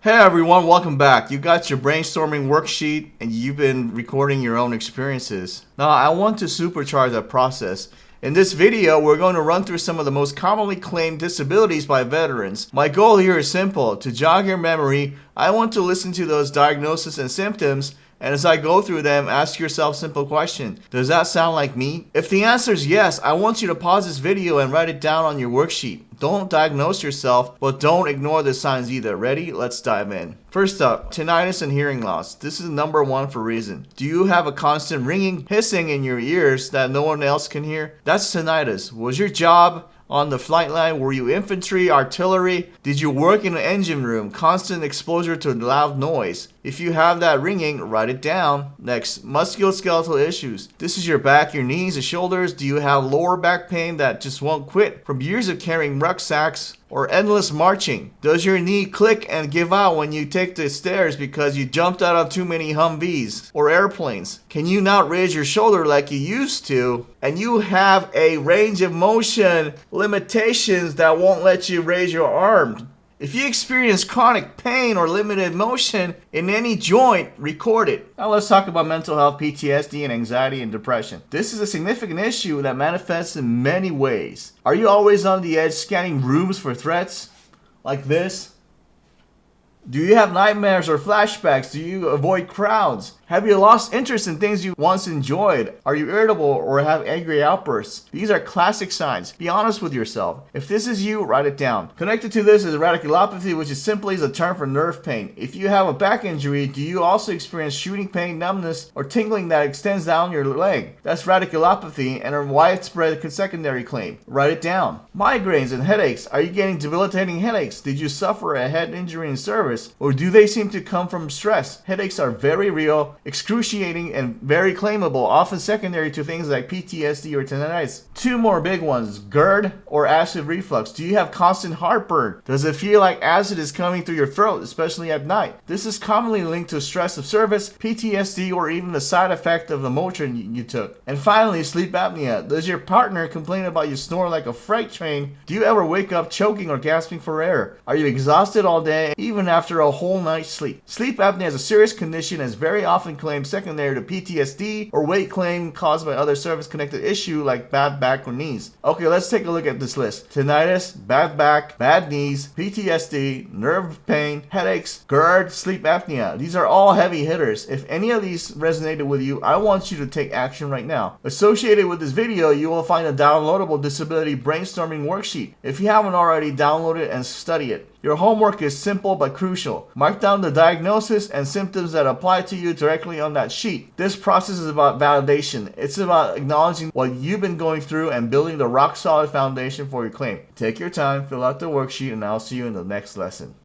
Hey everyone, welcome back. You got your brainstorming worksheet and you've been recording your own experiences. Now I want to supercharge that process. In this video, we're going to run through some of the most commonly claimed disabilities by veterans. My goal here is simple. To jog your memory, I want to listen to those diagnoses and symptoms, and as I go through them, ask yourself a simple question. Does that sound like me? If the answer is yes, I want you to pause this video and write it down on your worksheet. Don't diagnose yourself, but don't ignore the signs either. Ready? Let's dive in. First up, tinnitus and hearing loss. This is number one for a reason. Do you have a constant ringing, hissing in your ears that no one else can hear? That's tinnitus. Was your job on the flight line? Were you infantry, artillery? Did you work in an engine room? Constant exposure to loud noise. If you have that ringing, write it down. Next, musculoskeletal issues. This is your back, your knees, your shoulders. Do you have lower back pain that just won't quit from years of carrying rucksacks or endless marching? Does your knee click and give out when you take the stairs because you jumped out of too many Humvees or airplanes? Can you not raise your shoulder like you used to? And you have a range of motion limitations that won't let you raise your arm. If you experience chronic pain or limited motion in any joint, record it. Now let's talk about mental health, PTSD, and anxiety and depression. This is a significant issue that manifests in many ways. Are you always on the edge scanning rooms for threats like this? Do you have nightmares or flashbacks? Do you avoid crowds? Have you lost interest in things you once enjoyed? Are you irritable or have angry outbursts? These are classic signs. Be honest with yourself. If this is you, write it down. Connected to this is radiculopathy, which is simply a term for nerve pain. If you have a back injury, do you also experience shooting pain, numbness, or tingling that extends down your leg? That's radiculopathy and a widespread secondary claim. Write it down. Migraines and headaches. Are you getting debilitating headaches? Did you suffer a head injury in service? Or do they seem to come from stress? Headaches are very real, excruciating, and very claimable, often secondary to things like PTSD or tinnitus. Two more big ones, GERD or acid reflux. Do you have constant heartburn? Does it feel like acid is coming through your throat, especially at night? This is commonly linked to stress of service, PTSD, or even the side effect of the Motrin you took. And finally, sleep apnea. Does your partner complain about you snore like a freight train? Do you ever wake up choking or gasping for air? Are you exhausted all day, even after a whole night's sleep? Sleep apnea is a serious condition and is very often claimed secondary to PTSD or weight claim caused by other service-connected issue like bad back or knees. Okay, let's take a look at this list. Tinnitus, bad back, bad knees, PTSD, nerve pain, headaches, GERD, sleep apnea. These are all heavy hitters. If any of these resonated with you, I want you to take action right now. Associated with this video, you will find a downloadable disability brainstorming worksheet. If you haven't already, download it and study it. Your homework is simple but crucial. Mark down the diagnosis and symptoms that apply to you directly on that sheet. This process is about validation. It's about acknowledging what you've been going through and building the rock-solid foundation for your claim. Take your time, fill out the worksheet, and I'll see you in the next lesson.